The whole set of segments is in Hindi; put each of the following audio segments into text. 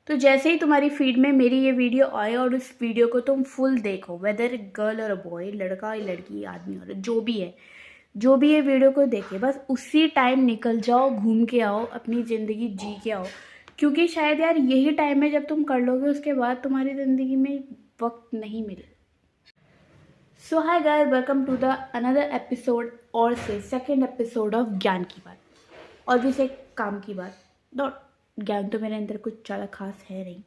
तो जैसे ही तुम्हारी फीड में मेरी ये वीडियो आए और उस वीडियो को तुम फुल देखो, वेदर गर्ल और बॉय, लड़का या लड़की, आदमी औरत, जो भी है, जो भी ये वीडियो को देखे, बस उसी टाइम निकल जाओ, घूम के आओ, अपनी ज़िंदगी जी के आओ। क्योंकि शायद यार यही टाइम है जब तुम कर लोगे, उसके बाद तुम्हारी ज़िंदगी में वक्त नहीं मिले। So hi guys, welcome to the another episode, और से सेकेंड एपिसोड ऑफ ज्ञान की बात, और भी से काम की बात। नॉट ज्ञान तो मेरे अंदर कुछ ज़्यादा खास है नहीं,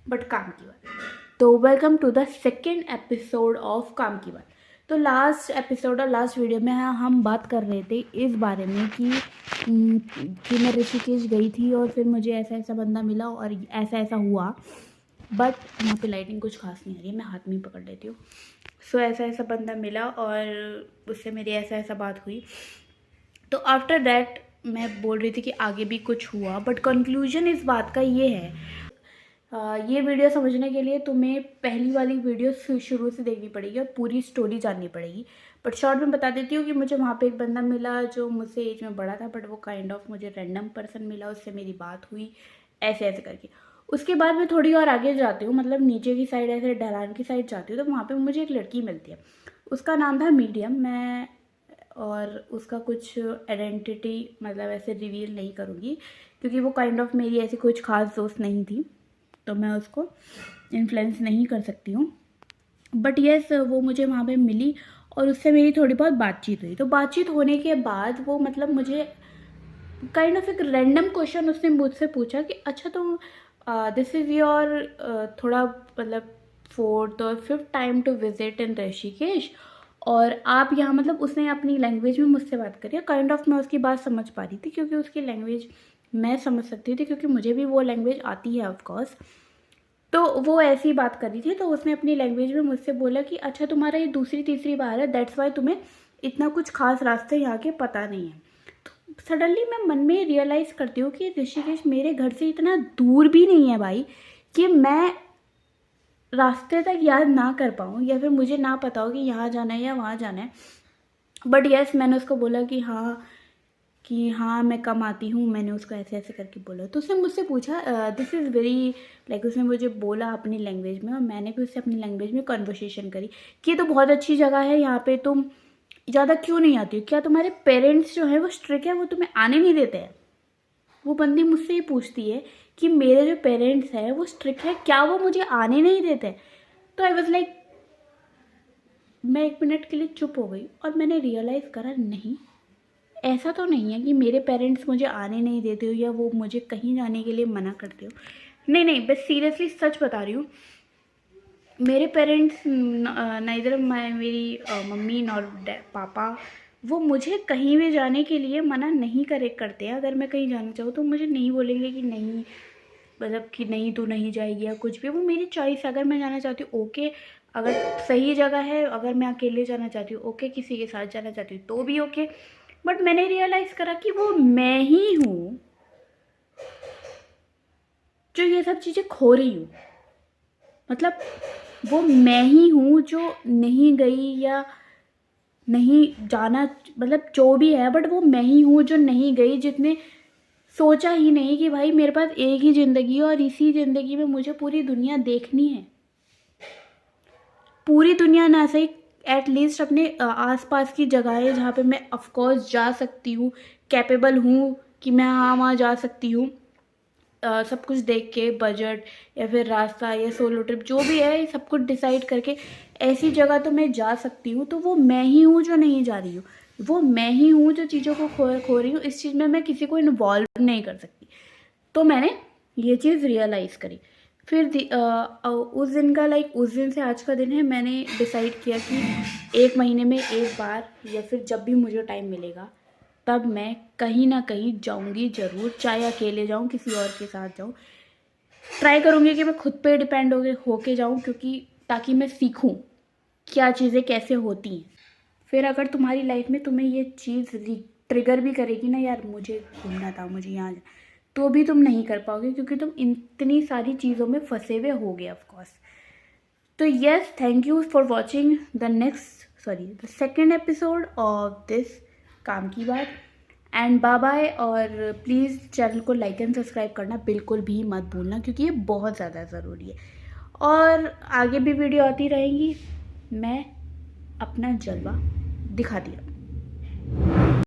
बट काम की बात। तो welcome to the second episode of Kaam Ki Baat. तो लास्ट एपिसोड और लास्ट वीडियो में हम बात कर रहे थे इस बारे में कि मैं ऋषिकेश गई थी और फिर मुझे ऐसा ऐसा बंदा मिला और ऐसा ऐसा हुआ। बट यहाँ पे लाइटिंग कुछ खास नहीं आ रही है, मैं हाथ में ही पकड़ लेती हूँ। सो ऐसा ऐसा बंदा मिला और उससे मेरी ऐसा ऐसा बात हुई। तो आफ्टर दैट मैं बोल रही थी कि आगे भी कुछ हुआ, बट कंक्लूजन इस बात का ये है, ये वीडियो समझने के लिए तुम्हें पहली वाली वीडियो शुरू से देखनी पड़ेगी और पूरी स्टोरी जाननी पड़ेगी। बट शॉर्ट में बता देती हूँ कि मुझे वहाँ पे एक बंदा मिला जो मुझसे एज में बड़ा था, बट वो काइंड ऑफ मुझे रैंडम पर्सन मिला, उससे मेरी बात हुई ऐसे ऐसे करके। उसके बाद मैं थोड़ी और आगे जाती हूँ, मतलब नीचे की साइड, ऐसे ढलान की साइड जाती हूँ, तो वहाँ पर मुझे एक लड़की मिलती है। उसका नाम था मीडियम। मैं और उसका कुछ आइडेंटिटी मतलब ऐसे रिवील नहीं करूँगी, क्योंकि वो काइंड ऑफ मेरी ऐसी कुछ खास दोस्त नहीं थी, तो मैं उसको इन्फ्लुएंस नहीं कर सकती हूँ। बट येस, वो मुझे वहाँ पे मिली और उससे मेरी थोड़ी बहुत बातचीत हुई। तो बातचीत होने के बाद वो मतलब मुझे काइंड ऑफ एक रैंडम क्वेश्चन उसने मुझसे पूछा कि अच्छा तुम दिस इज़ योर थोड़ा मतलब 4th और 5th time to visit in Rishikesh, और आप यहाँ, मतलब उसने अपनी लैंग्वेज में मुझसे बात करी। काइंड ऑफ मैं उसकी बात समझ पा रही थी, क्योंकि उसकी लैंग्वेज मैं समझ सकती थी, क्योंकि मुझे भी वो लैंग्वेज आती है ऑफकोर्स। तो वो ऐसी बात कर रही थी, तो उसने अपनी लैंग्वेज में मुझसे बोला कि अच्छा तुम्हारा ये दूसरी तीसरी बार है, दैट्स वाई तुम्हें इतना कुछ खास रास्ते यहाँ के पता नहीं है। तो सडनली मैं मन में रियलाइज़ करती हूँ कि ऋषिकेश मेरे घर से इतना दूर भी नहीं है भाई, कि मैं रास्ते तक याद ना कर पाऊँ या फिर मुझे ना पता हो कि यहाँ जाना है या वहाँ जाना है। बट यस, मैंने उसको बोला कि हाँ मैं कम आती हूँ, मैंने उसको ऐसे ऐसे करके बोला। तो उसने मुझसे पूछा, दिस इज़ वेरी लाइक, उसने मुझे बोला अपनी लैंग्वेज में और मैंने भी उससे अपनी लैंग्वेज में कन्वर्सेशन करी कि ये तो बहुत अच्छी जगह है, यहाँ पे तुम ज़्यादा क्यों नहीं आती हो, क्या तुम्हारे पेरेंट्स जो है वो स्ट्रिक्ट है, वो तुम्हें आने नहीं देते हैं? वो बंदी मुझसे ये पूछती है कि मेरे जो पेरेंट्स हैं वो स्ट्रिक्ट है, क्या वो मुझे आने नहीं देते? तो आई वॉज लाइक, मैं 1 मिनट के लिए चुप हो गई और मैंने रियलाइज़ करा, नहीं, ऐसा तो नहीं है कि मेरे पेरेंट्स मुझे आने नहीं देते हो या वो मुझे कहीं जाने के लिए मना करते हो। नहीं नहीं, बस सीरियसली सच बता रही हूँ, मेरे पेरेंट्स नाइदर मेरी मम्मी नॉर पापा, वो मुझे कहीं भी जाने के लिए मना नहीं करते हैं। अगर मैं कहीं जाना चाहूँ तो मुझे नहीं बोलेंगे कि नहीं, मतलब कि नहीं तू नहीं जाएगी या कुछ भी। वो मेरी चॉइस है, अगर मैं जाना चाहती हूँ ओके, अगर सही जगह है, अगर मैं अकेले जाना चाहती हूँ ओके, किसी के साथ जाना चाहती हूँ तो भी ओके। बट मैंने रियलाइज़ करा कि वो मैं ही हूँ जो ये सब चीज़ें खो रही हूँ। मतलब वो मैं ही हूँ जो नहीं गई या नहीं जाना, मतलब जो भी है, बट वो मैं ही हूँ जो नहीं गई, जितने सोचा ही नहीं कि भाई मेरे पास एक ही ज़िंदगी है और इसी ज़िंदगी में मुझे पूरी दुनिया देखनी है। पूरी दुनिया ना सही, एटलीस्ट अपने आसपास की जगहें जहाँ पे मैं ऑफकोर्स जा सकती हूँ, कैपेबल हूँ कि मैं हाँ वहाँ जा सकती हूँ, सब कुछ देख के, बजट या फिर रास्ता या सोलो ट्रिप जो भी है, सब कुछ डिसाइड करके ऐसी जगह तो मैं जा सकती हूँ। तो वो मैं ही हूँ जो नहीं जा रही हूँ, वो मैं ही हूँ जो चीज़ों को खो रही हूँ। इस चीज़ में मैं किसी को इन्वॉल्व नहीं कर सकती। तो मैंने ये चीज़ रियलाइज़ करी। फिर उस दिन का उस दिन से आज का दिन है, मैंने डिसाइड किया कि 1 महीने में एक बार या फिर जब भी मुझे टाइम मिलेगा तब मैं कहीं ना कहीं जाऊंगी ज़रूर, चाहे अकेले जाऊं, किसी और के साथ जाऊं। ट्राई करूंगी कि मैं खुद पे डिपेंड होके जाऊं, क्योंकि ताकि मैं सीखूं क्या चीज़ें कैसे होती हैं। फिर अगर तुम्हारी लाइफ में तुम्हें ये चीज़ ट्रिगर भी करेगी ना, यार मुझे घूमना था, मुझे यहाँ तो भी तुम नहीं कर पाओगे, क्योंकि तुम इतनी सारी चीज़ों में फंसे हुए होगे ऑफकोर्स। तो yes, thank you for watching the second episode of this Kaam Ki Baat. And bye bye. और प्लीज़ चैनल को लाइक एंड सब्सक्राइब करना बिल्कुल भी मत भूलना, क्योंकि ये बहुत ज़्यादा ज़रूरी है। और आगे भी वीडियो आती रहेंगी, मैं अपना जलवा दिखाती रहूँगी।